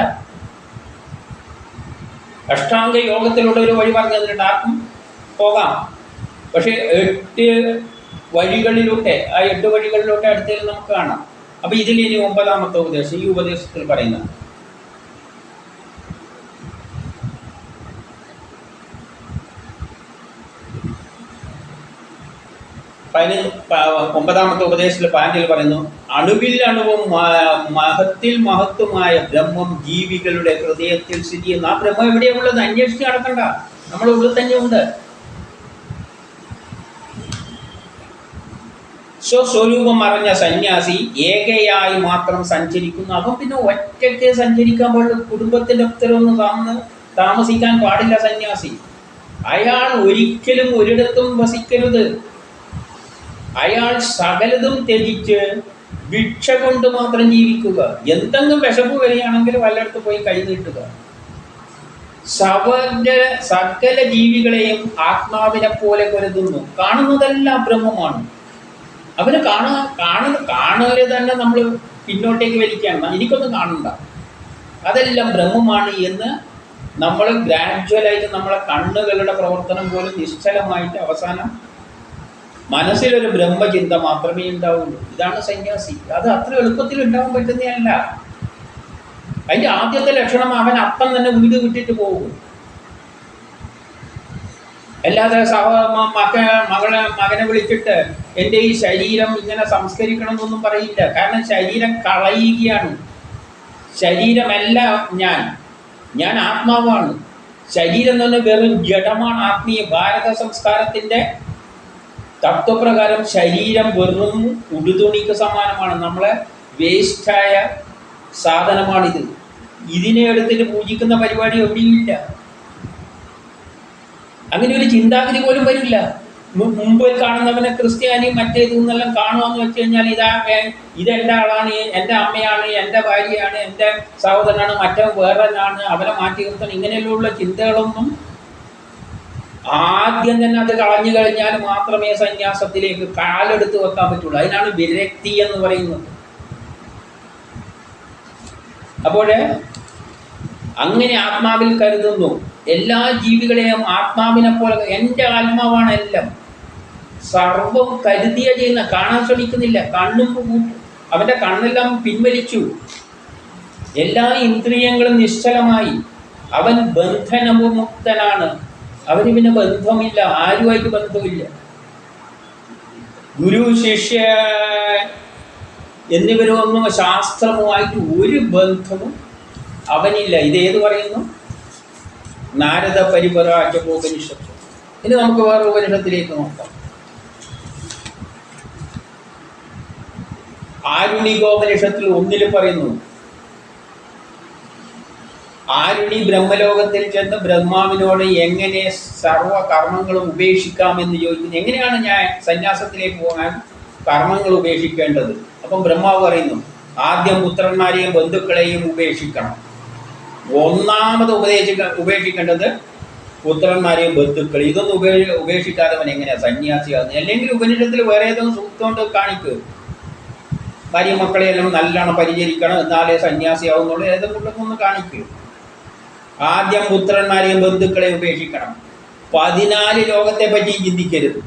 അഷ്ടാംഗ യോഗത്തിലൂടെ ഒരു വഴി പറഞ്ഞു തന്നിട്ടുണ്ട്, ആർക്കും പോകാം. പക്ഷേ 8 വഴികളിലൂടെ, ആ 8 വഴികളിലൂടെ അടുത്തേക്ക് നമുക്ക് കാണാം. അപ്പം ഇതിൽ ഇനി 9ാമത്തെ ഉപദേശം, ഈ ഉപദേശത്തിൽ പറയുന്നത് ഒമ്പതാമത്തെ ഉപദേശത്തിൽ പാൻഡിൽ പറയുന്നു, അണുവിൽ അണുവും മഹത്തിൽ മഹത്വമായ ബ്രഹ്മം ജീവികളുടെ ഹൃദയത്തിൽ സ്ഥിതി ചെയ്യുന്നു. ആ ബ്രഹ്മം എവിടെയുള്ളത്? അന്വേഷിച്ച് നടക്കണ്ട, നമ്മുടെ ഉള്ളിൽ തന്നെ ഉണ്ട്. സ്വസ്വരൂപം അറിഞ്ഞ സന്യാസി ഏകയായി മാത്രം സഞ്ചരിക്കുന്നു. അപ്പം പിന്നെ ഒറ്റയ്ക്ക് സഞ്ചരിക്കാൻ പാടില്ല, കുടുംബത്തിൻ്റെ ഒത്തരവൊന്നും താമസിക്കാൻ പാടില്ല സന്യാസി. അയാൾ ഒരിക്കലും ഒരിടത്തും വസിക്കരുത്. അയാൾ സകലതും ത്യജിച്ച് ഭിക്ഷ കൊണ്ട് മാത്രം ജീവിക്കുക. എന്തെങ്കിലും വിശപ്പ് വരികയാണെങ്കിൽ വല്ലയിടത്ത് പോയി കൈ നീട്ടുക. സകല ജീവികളെയും ആത്മാവിനെ പോലെ കരുതുന്നു. കാണുന്നതെല്ലാം ബ്രഹ്മമാണ്. അവന് കാണല് തന്നെ നമ്മൾ പിന്നോട്ടേക്ക് വലിക്കുകയാണ്. എനിക്കൊന്നും കാണണ്ട, അതെല്ലാം ബ്രഹ്മമാണ് എന്ന് നമ്മൾ ഗ്രാജുവലായിട്ട് നമ്മളെ കണ്ണുകളുടെ പ്രവർത്തനം പോലും നിശ്ചലമായിട്ട് അവസാനം മനസ്സിലൊരു ബ്രഹ്മചിന്ത മാത്രമേ ഉണ്ടാവുള്ളൂ. ഇതാണ് സന്യാസി. അത് അത്ര എളുപ്പത്തിൽ ഉണ്ടാവാൻ പറ്റുന്നതല്ല. അതിൻ്റെ ആദ്യത്തെ ലക്ഷണം അവൻ അപ്പം തന്നെ വീട് വിട്ടിട്ട് പോകും. അല്ലാതെ മകനെ വിളിച്ചിട്ട് എൻ്റെ ഈ ശരീരം ഇങ്ങനെ സംസ്കരിക്കണം എന്നൊന്നും പറയില്ല. കാരണം ശരീരം കളയുകയാണ്. ശരീരമല്ല ഞാൻ ആത്മാവാണ്. ശരീരം എന്ന് പറഞ്ഞാൽ വെറും ജഡമാണ്. ആത്മീയ ഭാരത സംസ്കാരത്തിൻ്റെ തത്വപ്രകാരം ശരീരം വെറും ഉടുതുണിക്ക് സമാനമാണ്. നമ്മളെ വേസ്റ്റായ സാധനമാണിത്. ഇതിനെ എടുത്തിട്ട് പൂജിക്കുന്ന പരിപാടി എവിടെയുമില്ല. അങ്ങനെ ഒരു ചിന്താഗതി പോലും വരില്ല. മുമ്പിൽ കാണുന്നവനെ ക്രിസ്ത്യാനി മറ്റേതെന്നെല്ലാം കാണുമെന്ന് വെച്ച് കഴിഞ്ഞാൽ ഇതെൻ്റെ ആളാണ്, എൻ്റെ അമ്മയാണ്, എൻ്റെ ഭാര്യയാണ്, എൻ്റെ സഹോദരനാണ്, മറ്റവൻ വേറെയാണ്, അവനെ മാറ്റി നിർത്തണം, ഇങ്ങനെയുള്ള ചിന്തകളൊന്നും ആദ്യം തന്നെ അത് കളഞ്ഞു കഴിഞ്ഞാൽ മാത്രമേ സന്യാസത്തിലേക്ക് കാലെടുത്ത് വെക്കാൻ പറ്റുള്ളൂ. അതിനാണ് വിരക്തി എന്ന് പറയുന്നത്. അപ്പോൾ അങ്ങനെ ആത്മാവിൽ കരുതുന്നു. എല്ലാ ജീവികളെയും ആത്മാവിനെ പോലെ, എൻ്റെ ആത്മാവാണ് എല്ലാം, സർവം കരുതിയ ചെയ്യുന്ന, കാണാൻ ശ്രമിക്കുന്നില്ല. കണ്ണും അവൻ്റെ കണ്ണെല്ലാം പിൻവലിച്ചു. എല്ലാ ഇന്ദ്രിയങ്ങളും നിശ്ചലമായി. അവൻ ബന്ധനമുക്തനാണ്. അവന് പിന്നെ ബന്ധമില്ല, ആരുമായിട്ട് ബന്ധമില്ല. ഗുരു ശിഷ്യ എന്നിവരൊന്നും ശാസ്ത്രവുമായിട്ട് ഒരു ബന്ധവും അവനില്ല. ഇതേത് പറയുന്നു? നാരദ പരിപരാജകോപനിഷത്ത്. ഇനി നമുക്ക് വേറെ ഉപനിഷത്തിലേക്ക് നോക്കാം. ആരുണികോപനിഷത്തിൽ 1 പറയുന്നു, ആരുണി ബ്രഹ്മലോകത്തിൽ ചെന്ന് ബ്രഹ്മാവിനോട് എങ്ങനെ സർവകർമ്മങ്ങളും ഉപേക്ഷിക്കാമെന്ന് ചോദിക്കുന്നു. എങ്ങനെയാണ് ഞാൻ സന്യാസത്തിലേക്ക് പോകാൻ കർമ്മങ്ങൾ ഉപേക്ഷിക്കേണ്ടത്? അപ്പം ബ്രഹ്മാവ് പറയുന്നു, ആദ്യം പുത്രന്മാരെയും ബന്ധുക്കളെയും ഉപേക്ഷിക്കണം. ഒന്നാമത് ഉപേക്ഷിക്കേണ്ടത് പുത്രന്മാരെയും ബന്ധുക്കൾ ഇതൊന്നും ഉപേക്ഷിക്കാതെ അവൻ എങ്ങനെയാ സന്യാസിയാകുന്നത്? അല്ലെങ്കിൽ ഉപനിഷത്തിൽ വേറെ ഏതൊന്നും സൂക്തം കാണിക്കുക, ഭാര്യ മക്കളെയെല്ലാം നല്ലോണം പരിചരിക്കണം എന്നാലേ സന്യാസിയാവുന്നുള്ളൂ, ഏതെങ്കിലും ഒന്ന് കാണിക്കുക. ആദ്യം പുത്രന്മാരെയും ബന്ധുക്കളെയും ഉപേക്ഷിക്കണം. 14 ലോകത്തെ പറ്റി ചിന്തിക്കരുത്.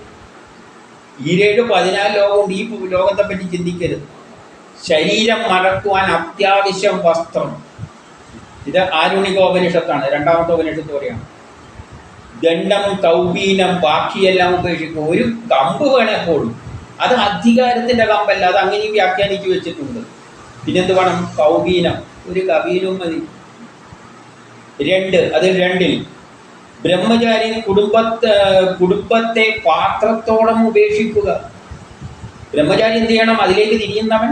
14 ലോകമുണ്ട്, ഈ ലോകത്തെ പറ്റി ചിന്തിക്കരുത്. ശരീരം മറക്കുവാൻ അത്യാവശ്യം വസ്ത്രം. ഇത് ആരുണികോപനിഷത്താണ്, 2ാമത്തെ ഉപനിഷത്ത് പറയാണ്. ദണ്ഡം കൗപീനം ബാക്കിയെല്ലാം ഉപേക്ഷിക്കും. ഒരു കമ്പ് വേണേ പോലും, അത് അധികാരത്തിന്റെ കമ്പല്ല, അത് അങ്ങനെ വ്യാഖ്യാനിച്ചു വെച്ചിട്ടുണ്ട്. പിന്നെന്ത് വേണം? കൗപീനം, ഒരു കവീനും മതി. 2 അതിൽ 2ൽ ബ്രഹ്മചാരി കുടുംബത്തെ പാത്രത്തോളം ഉപേക്ഷിക്കുക. ബ്രഹ്മചാരി എന്ത് ചെയ്യണം? അതിലേക്ക് തിരിയുന്നവൻ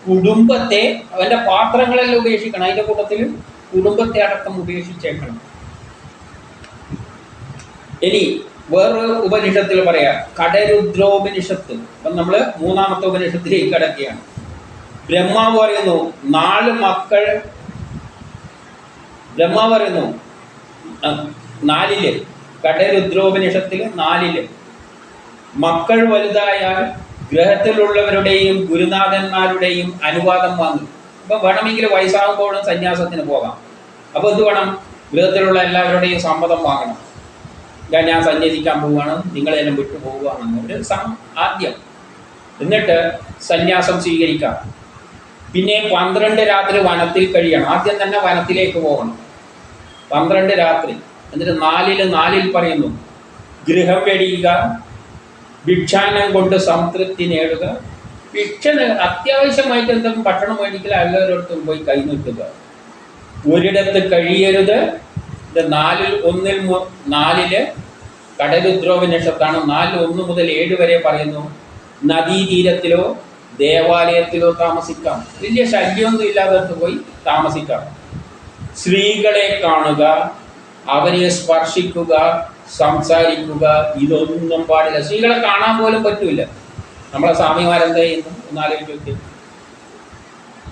കുടുംബത്തെ, അവന്റെ പാത്രങ്ങളെല്ലാം ഉപേക്ഷിക്കണം. അതിന്റെ കൂട്ടത്തിൽ കുടുംബത്തെ അടക്കം ഉപേക്ഷിച്ചേക്കണം. ഇനി വേറൊരു ഉപനിഷത്തിൽ പറയാം, കടരുദ്രോപനിഷത്ത്. അപ്പം നമ്മൾ 3ാമത്തെ ഉപനിഷത്തിലേക്ക് കടക്കുകയാണ്. ബ്രഹ്മാവ് പറയുന്നു 4 മക്കൾ. ബ്രഹ്മാവ് പറയുന്നു 4ല്, കടരുദ്രോപനിഷത്തിൽ 4ല്, മക്കൾ വലുതായാൽ ഗ്രഹത്തിലുള്ളവരുടെയും ഗുരുനാഥന്മാരുടെയും അനുവാദം വാങ്ങും. അപ്പം വേണമെങ്കിൽ വയസ്സാകുമ്പോഴും സന്യാസത്തിന് പോകാം. അപ്പോൾ എന്ത് വേണം? ഗൃഹത്തിലുള്ള എല്ലാവരുടെയും സമ്മതം വാങ്ങണം. ഞാൻ സന്യസിക്കാൻ പോവുകയാണ്, നിങ്ങളെല്ലാം വിട്ടു പോവുകയാണെന്ന് ഒരു ആദ്യം, എന്നിട്ട് സന്യാസം സ്വീകരിക്കാം. പിന്നെ 12 രാത്രി വനത്തിൽ കഴിയണം. ആദ്യം തന്നെ വനത്തിലേക്ക് പോകണം, 12 രാത്രി. എന്നിട്ട് 4ൽ പറയുന്നു, ഗൃഹം വെടിയുക, ഭിക്ഷാനം കൊണ്ട് സംതൃപ്തി നേടുക. അത്യാവശ്യമായിട്ട് എന്തെങ്കിലും ഭക്ഷണം മേടിക്കൽ എല്ലാവരോടത്തും പോയി കൈ നീട്ടുക. ഒരിടത്ത് കഴിയരുത്. 4ല് കടരുദ്രോപനിഷത്താണ്. 4:1 മുതൽ 7 വരെ പറയുന്നു, നദീതീരത്തിലോ ദേവാലയത്തിലോ താമസിക്കാം. വലിയ ശല്യമൊന്നും ഇല്ലാത്തടത്ത് പോയി താമസിക്കാം. സ്ത്രീകളെ കാണുക, അവരെ സ്പർശിക്കുക, സംസാരിക്കുക, ഇതൊന്നും പാടില്ല. സ്ത്രീകളെ കാണാൻ പോലും പറ്റൂല. നമ്മളെ സ്വാമിമാരെന്താ ചെയ്യുന്നു? ഒന്നാലോചിച്ച്,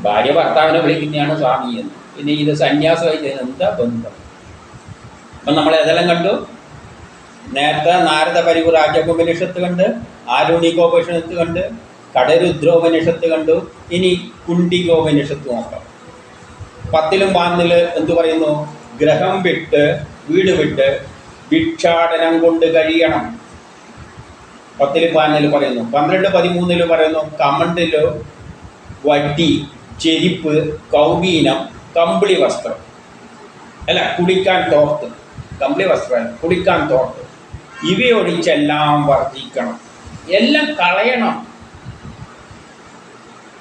ഭാര്യ ഭർത്താവിനെ വിളിക്കുന്നതാണ് സ്വാമി എന്ന്. പിന്നെ ഇത് സന്യാസമായിട്ട് എന്താ ബന്ധം? അപ്പം നമ്മൾ ഏതെല്ലാം കണ്ടു? നേരത്തെ നാരദ പരിവ്രാജോപനിഷത്ത് കണ്ട്, ആരുണികോപനിഷത്ത് കണ്ട്, കടരുദ്രോപനിഷത്ത് കണ്ടു. ഇനി കുണ്ടികോപനിഷത്ത് നോക്കാം. 10ലും 11 എന്തു പറയുന്നു? ഗ്രഹം വിട്ട്, വീട് വിട്ട് ഭിക്ഷാടനം കൊണ്ട് കഴിയണം. 10ലും 11 പറയുന്നു. 12, 13 പറയുന്നു, കമണ്ടിലോ വട്ടി, ചെരിപ്പ്, കൗബീനം, കമ്പിളി വസ്ത്രം, അല്ല കുടിക്കാൻ തോർത്ത്, കമ്പിളി വസ്ത്രം കുടിക്കാൻ തോർത്ത്, ഇവയൊഴിച്ചെല്ലാം വർദ്ധിക്കണം, എല്ലാം കളയണം.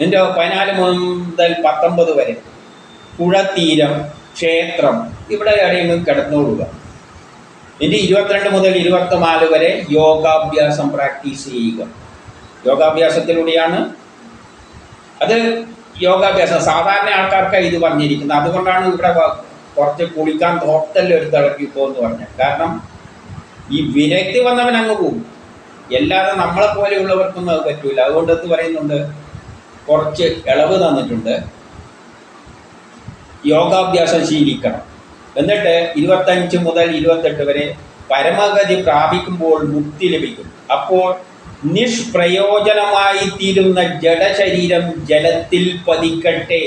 എൻ്റെ 14 മുതൽ 19 വരെ പുഴത്തീരം, ക്ഷേത്രം, ഇവിടെ എവിടെയെങ്കിലും കിടന്നോടുക. ഇനി 22 മുതൽ 24 വരെ യോഗാഭ്യാസം പ്രാക്ടീസ് ചെയ്യുക. യോഗാഭ്യാസത്തിലൂടെയാണ് അത്. യോഗാഭ്യാസം സാധാരണ ആൾക്കാർക്കാണ് ഇത് പറഞ്ഞിരിക്കുന്നത്. അതുകൊണ്ടാണ് ഇവിടെ കുറച്ച് കുളിക്കാൻ തോട്ടല്ലോ എടുത്ത് ഇളക്കിപ്പോ എന്ന് പറഞ്ഞത്. കാരണം ഈ വിരക്തി വന്നവൻ അങ്ങ് പോകും, അല്ലാതെ നമ്മളെ പോലെയുള്ളവർക്കൊന്നും അത് പറ്റൂല. അതുകൊണ്ട് ഇത് പറയുന്നുണ്ട്, കുറച്ച് ഇളവ് തന്നിട്ടുണ്ട്, യോഗാഭ്യാസം ശീലിക്കണം. എന്നിട്ട് 25 മുതൽ 28 വരെ പരമഗതി പ്രാപിക്കുമ്പോൾ മുക്തി ലഭിക്കും. അപ്പോൾ നിഷ്പ്രയോജനമായി തീരുന്ന ജഡശരീരം ജലത്തിൽ പതിക്കട്ടെ.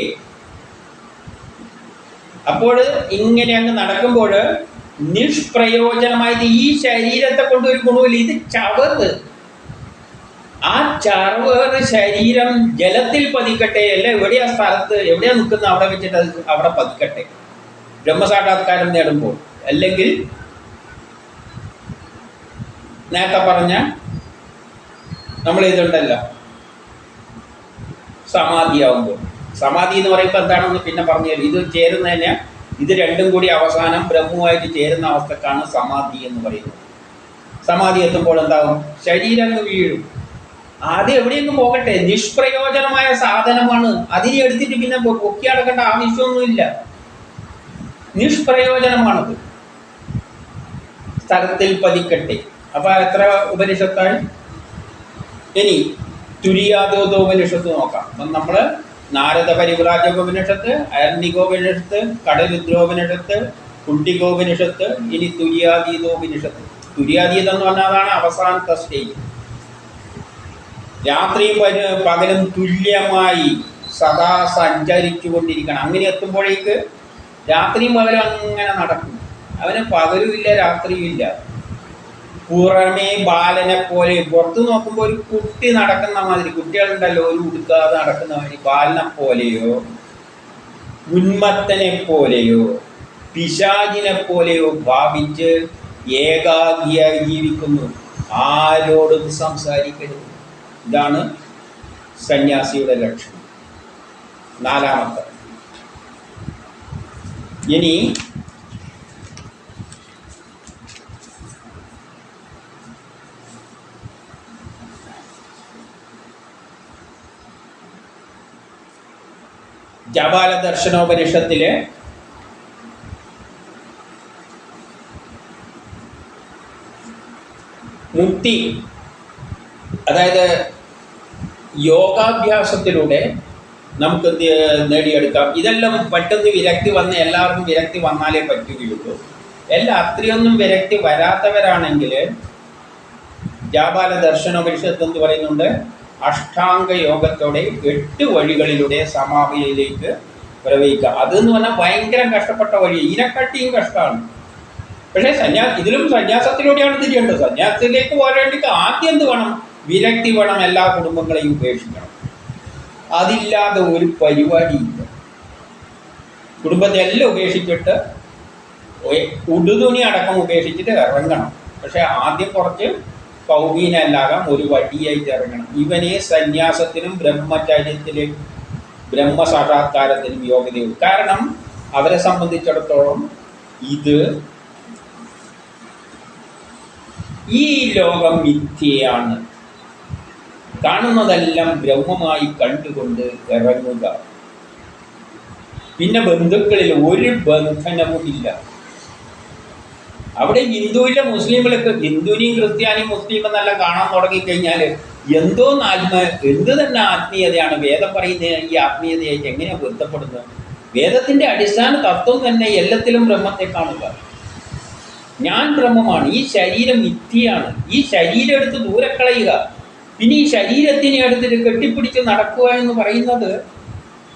അപ്പോൾ ഇങ്ങനെ അങ്ങ് നടക്കുമ്പോൾ നിഷ്പ്രയോജനമായിട്ട് ഈ ശരീരത്തെ കൊണ്ട് ഒരു ഗുണമില്ല. ഇത് ചവറ്, ആ ചവറ് ശരീരം ജലത്തിൽ പതിക്കട്ടെ. അല്ല എവിടെയാ സ്ഥലത്ത്, എവിടെയാ നിൽക്കുന്നത് അവിടെ വെച്ചിട്ട് അത് അവിടെ പതിക്കട്ടെ ബ്രഹ്മസാക്ഷാത്കാരം നേടുമ്പോൾ. അല്ലെങ്കിൽ നേരത്തെ പറഞ്ഞ നമ്മൾ ഇതുണ്ടല്ലോ സമാധിയാവുമ്പോൾ. സമാധി എന്ന് പറയുമ്പോൾ എന്താണെന്ന് പിന്നെ പറഞ്ഞു തരും. ഇത് ചേരുന്നതിന്, ഇത് രണ്ടും കൂടി അവസാനം ബ്രഹ്മവുമായിട്ട് ചേരുന്ന അവസ്ഥക്കാണ് സമാധി എന്ന് പറയുന്നത്. സമാധി എത്തുമ്പോൾ എന്താകും? ശരീരം വീഴും. ആദ്യം എവിടെയെങ്കിലും പോകട്ടെ, നിഷ്പ്രയോജനമായ സാധനമാണ്. അതിനെ എടുത്തിട്ട് പിന്നെ പൊക്കി അടക്കേണ്ട ആവശ്യമൊന്നുമില്ല. നിഷ്പ്രയോജനമാണത്, സ്ഥലത്തിൽ പതിക്കട്ടെ. അപ്പൊ എത്ര ഉപനിഷത്തായി? ഇനി തുര്യാദോപനിഷത്ത് നോക്കാം. അപ്പം നമ്മൾ നാരദ പരിവ്രാജോപനിഷത്ത്, അരണ്യകോപനിഷത്ത്, കടരുദ്രോപനിഷത്ത്, കുണ്ഡികോപനിഷത്ത്, ഇനി തുര്യാതീതോപനിഷത്ത്. തുര്യാതീതം എന്ന് പറഞ്ഞാൽ അതാണ് അവസാനത്തെ സ്റ്റേജ്. രാത്രിയും പകലും തുല്യമായി സദാ സഞ്ചരിച്ചു കൊണ്ടിരിക്കണം. അങ്ങനെ എത്തുമ്പോഴേക്ക് രാത്രിയും പകലും അങ്ങനെ നടക്കും. അവന് പകലുമില്ല രാത്രിയുമില്ല. പുറമേ ബാലനെ പോലെ, പുറത്ത് നോക്കുമ്പോൾ ഒരു കുട്ടി നടക്കുന്ന മാതിരി, കുട്ടികളുണ്ടല്ലോ ഒരു ഉടുക്കാതെ നടക്കുന്ന മാതിരി, ബാലനെ പോലെയോ ഉന്മത്തനെ പോലെയോ പിശാചിനെ പോലെയോ ഭാവിച്ച് ഏകാഗിയായി ജീവിക്കുന്നു. ആരോടും സംസാരിക്കരുത്. ഇതാണ് സന്യാസിയുടെ ലക്ഷണം. നാലാമത്തെ. ഇനി ജാബാല ദർശനോപനിഷത്തിലെ മുക്തി, അതായത് യോഗാഭ്യാസത്തിലൂടെ നമുക്ക് നേടിയെടുക്കാം. ഇതെല്ലാം പെട്ടെന്ന് വിരക്തി വന്ന് എല്ലാവർക്കും വിരക്തി വന്നാലേ പറ്റുകയുള്ളൂ. അത്രയൊന്നും വിരക്തി വരാത്തവരാണെങ്കിൽ ജാബാല ദർശനോപനിഷത്ത് എന്ന് പറയുന്നുണ്ട്, അഷ്ടാംഗ യോഗത്തോടെ 8 വഴികളിലൂടെ സമാധിയിലേക്ക് പ്രവഹിക്കുക. അതെന്ന് പറഞ്ഞാൽ ഭയങ്കര കഷ്ടപ്പെട്ട വഴി, ഇതിനെക്കാട്ടിയും കഷ്ടമാണ്. പക്ഷേ ഇതിലും സന്യാസത്തിലൂടെയാണ് തിരിയേണ്ടത്. സന്യാസത്തിലേക്ക് പോരേണ്ടിക്ക് ആദ്യം എന്ത് വേണം? വിരക്തി വേണം. എല്ലാ കുടുംബങ്ങളെയും ഉപേക്ഷിക്കണം. അതില്ലാതെ ഒരു പരിപാടിയില്ല. കുടുംബത്തെ എല്ലാം ഉപേക്ഷിച്ചിട്ട് ഉടുതുണി അടക്കം ഉപേക്ഷിച്ചിട്ട് ഇറങ്ങണം. പക്ഷെ ആദ്യം കുറച്ച് കൗമീനല്ലാകാം, ഒരു വടിയായിട്ട് ഇറങ്ങണം. ഇവനെ സന്യാസത്തിനും ബ്രഹ്മചര്യത്തിലും ബ്രഹ്മസാക്ഷാത്കാരത്തിനും യോഗ്യതയുള്ളൂ. കാരണം അവരെ സംബന്ധിച്ചിടത്തോളം ഈ ലോകം മിഥ്യയാണ്, കാണുന്നതെല്ലാം ബ്രഹ്മമായി കണ്ടുകൊണ്ട് ഇറങ്ങുക. പിന്നെ ബന്ധുക്കളിൽ ഒരു ബന്ധനവുമില്ല. അവിടെ ഹിന്ദുവിലെ മുസ്ലിങ്ങളൊക്കെ ഹിന്ദുവിനെയും ക്രിസ്ത്യാനിയും മുസ്ലിം എന്നെല്ലാം കാണാൻ തുടങ്ങിക്കഴിഞ്ഞാൽ എന്ത് തന്നെ ആത്മീയതയാണ് വേദം പറയുന്നത്. ഈ ആത്മീയതയായിട്ട് എങ്ങനെയാണ് ബന്ധപ്പെടുന്നത്? വേദത്തിൻ്റെ അടിസ്ഥാന തത്വം തന്നെ എല്ലാത്തിലും ബ്രഹ്മത്തെ കാണുക. ഞാൻ ബ്രഹ്മമാണ്, ഈ ശരീരം മിഥ്യയാണ്, ഈ ശരീരം എടുത്ത് ദൂരെ കളയുക. പിന്നെ ഈ ശരീരത്തിനെ എടുത്തിട്ട് കെട്ടിപ്പിടിച്ച് നടക്കുക എന്ന് പറയുന്നത്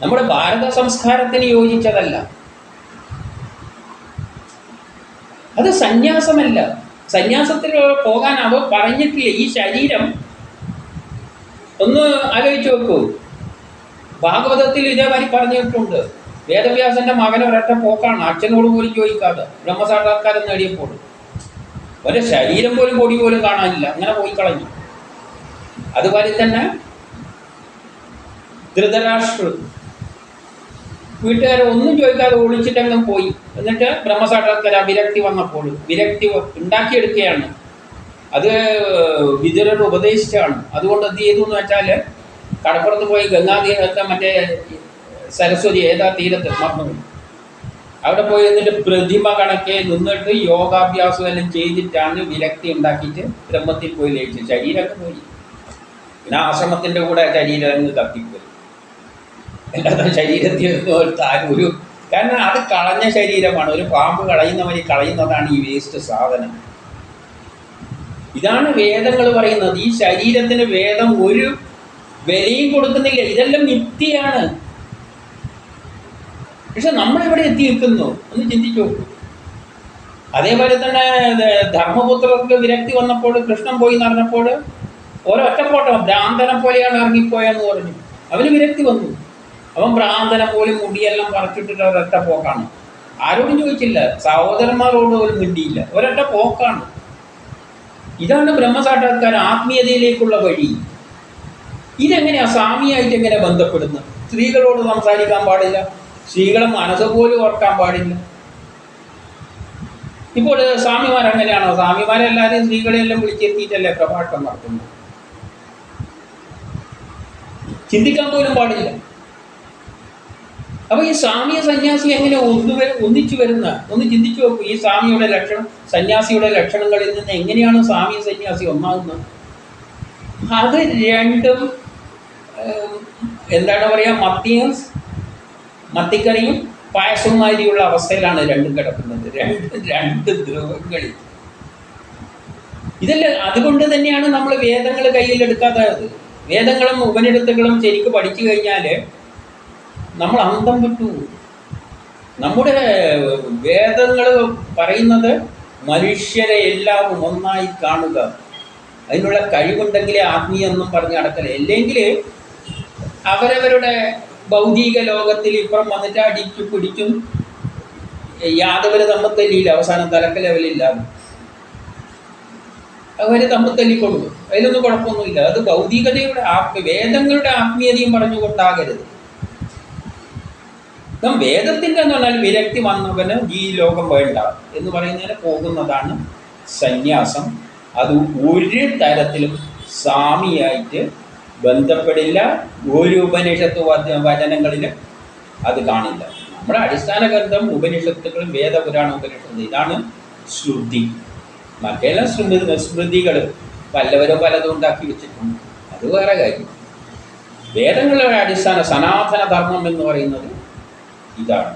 നമ്മുടെ ഭാരത സംസ്കാരത്തിന് യോജിച്ചതല്ല. അത് സന്യാസമല്ല. സന്യാസത്തിൽ പോകാൻ അവർ പറഞ്ഞിട്ടില്ല. ഈ ശരീരം ഒന്ന് ആലോചിച്ച് നോക്കൂ. ഭാഗവതത്തിൽ ഇതേമാതിരി പറഞ്ഞിട്ടുണ്ട്. വേദവ്യാസന്റെ മകൻ ഒരൊറ്റ പോക്കാണ്, അച്ഛനോട് പോലും ചോദിക്കാതെ ബ്രഹ്മസാക്ഷാത്കാരം നേടിയപ്പോൾ. ഒരു ശരീരം പോലും പൊടി പോലും കാണാനില്ല, അങ്ങനെ പോയി കളഞ്ഞു. അതുപോലെ തന്നെ ധൃതരാഷ്ട്ര വീട്ടുകാരെ ഒന്നും ചോദിക്കാതെ ഒളിച്ചിട്ടെങ്കിലും പോയി. എന്നിട്ട് ബ്രഹ്മസാക്ഷാത്കാരം വിരക്തി വന്നപ്പോൾ വിരക്തി ഉണ്ടാക്കിയെടുക്കുകയാണ്. അത് വിതുരർ ഉപദേശിച്ചാണ്. അതുകൊണ്ട് എന്ത് ചെയ്തു എന്ന് വെച്ചാൽ കടപ്പുറത്ത് പോയി ഗംഗാതീരത്തെ മറ്റേ സരസ്വതി ഏതാ തീരത്ത് മറന്നു, അവിടെ പോയി എന്നിട്ട് പ്രതിമ കണക്കെ നിന്നിട്ട് യോഗാഭ്യാസം എല്ലാം ചെയ്തിട്ടാണ് വിരക്തി ഉണ്ടാക്കിയിട്ട് ബ്രഹ്മത്തിൽ പോയി ലയിച്ചു. ശരീരമൊക്കെ പോയി. പിന്നെ ആശ്രമത്തിൻ്റെ കൂടെ ശരീരം അങ്ങ് കത്തിപ്പോയി. അല്ലാതെ ശരീരത്തിൽ ഒരു കാരണം അത് കളഞ്ഞ ശരീരമാണ്. ഒരു പാമ്പ് കളയുന്നവരെ കളയുന്നതാണ് ഈ വേസ്റ്റ് സാധനം. ഇതാണ് വേദങ്ങൾ പറയുന്നത്. ഈ ശരീരത്തിന് വേദം ഒരു വിലയും കൊടുക്കുന്നില്ല. ഇതെല്ലാം മിഥ്യയാണ്. പക്ഷെ നമ്മളിവിടെ എത്തി നിൽക്കുന്നു, ഒന്ന് ചിന്തിച്ചു നോക്കൂ. അതേപോലെ തന്നെ ധർമ്മപുത്രർക്ക് വിരക്തി വന്നപ്പോൾ കൃഷ്ണൻ പോയി നടന്നപ്പോൾ ഒരൊറ്റപ്പോട്ടം ഭ്രാന്തനെ പോലെയാണ് ഇറങ്ങിപ്പോയെന്ന് പറഞ്ഞു. അവന് വിരക്തി വന്നു. അവൻ ഭ്രാന്തനെ പോലും മുടിയെല്ലാം പറിച്ചിട്ടിട്ട് ഒരൊറ്റ പോക്കാണ്. ആരോടും ചോദിച്ചില്ല, സഹോദരന്മാരോട് പോലും മിണ്ടിയില്ല, ഒരൊറ്റ പോക്കാണ്. ഇതാണ് ബ്രഹ്മസാക്ഷാത്കാരം, ആത്മീയതയിലേക്കുള്ള വഴി. ഇതെങ്ങനെയാണ് സ്വാമിയായിട്ട് എങ്ങനെ ബന്ധപ്പെടുന്നത്? സ്ത്രീകളോട് സംസാരിക്കാൻ പാടില്ല, സ്ത്രീകളെ മനസ്സ് പോലും ഓർക്കാൻ പാടില്ല. ഇപ്പോൾ സ്വാമിമാരെങ്ങനെയാണോ? സ്വാമിമാരെല്ലാവരെയും സ്ത്രീകളെയെല്ലാം വിളിച്ചെത്തിയിട്ടല്ലേ പ്രഭാഷണം നടത്തുന്നത്. ചിന്തിക്കാൻ പോലും പാടില്ല. അപ്പൊ ഈ സ്വാമിയ സന്യാസി എങ്ങനെ ഒന്നിച്ചു വരുന്ന ഒന്ന് ചിന്തിച്ചു നോക്കൂ. ഈ സ്വാമിയുടെ ലക്ഷണം, സന്യാസിയുടെ ലക്ഷണങ്ങളിൽ നിന്ന് എങ്ങനെയാണ് സ്വാമിയ സന്യാസി ഒന്നാകുന്നത്? അത് രണ്ടും എന്താണ് പറയുക, മത്തിക്കറിയും പായസമാതിരിയുള്ള അവസ്ഥയിലാണ് രണ്ടും കിടക്കുന്നത്, രണ്ട് ദ്രവങ്ങളിൽ. ഇതെല്ലാം അതുകൊണ്ട് തന്നെയാണ് നമ്മൾ വേദങ്ങൾ കയ്യിലെടുക്കാത്തത്. വേദങ്ങളും ഉപനിഷത്തുകളും ശരിക്കും പഠിച്ചു കഴിഞ്ഞാൽ നമ്മൾ അന്തം വിട്ടു. നമ്മുടെ വേദങ്ങൾ പറയുന്നത് മനുഷ്യരെ എല്ലാവരും ഒന്നായി കാണുക, അതിനുള്ള കഴിവുണ്ടെങ്കിലേ ആത്മീയെന്നും പറഞ്ഞ് നടക്കല്. അല്ലെങ്കിൽ അവരവരുടെ ഭൗതിക ലോകത്തിൽ ഇപ്പുറം വന്നിട്ട് അടിച്ചു പിടിക്കും, യാദവര് തമ്മത്തല്ലിയില്ല, അവസാനം തലക്ക് ലെവലില്ലാതെ അവർ തമ്മത്തല്ലി കൊടുക്കും. അതിലൊന്നും കുഴപ്പമൊന്നുമില്ല. അത് ഭൗതികതയുടെ വേദങ്ങളുടെ ആത്മീയതയും പറഞ്ഞുകൊണ്ടാകരുത്. വേദത്തിൻ്റെ എന്ന് പറഞ്ഞാൽ വിരക്തി വന്നവന് ഈ ലോകം വേണ്ട എന്ന് പറയുന്നതിന് പോകുന്നതാണ് സന്യാസം. അത് ഒരു തരത്തിലും സ്വാമിയായിട്ട് ബന്ധപ്പെടില്ല. ഒരു ഉപനിഷത്ത് വചനങ്ങളിലും അത് കാണില്ല. നമ്മുടെ അടിസ്ഥാന ഗ്രന്ഥം ഉപനിഷത്തുകളും വേദപുരാണ ഉപനിഷത്ത്, ഇതാണ് ശ്രുതി. മറ്റെല്ലാം സ്മൃതികൾ പലവരും പലതും ഉണ്ടാക്കി വെച്ചിട്ടുണ്ട്, അത് വേറെ കാര്യം. വേദങ്ങളുടെ അടിസ്ഥാന സനാതന ധർമ്മം എന്ന് പറയുന്നത് ഇതാണ്.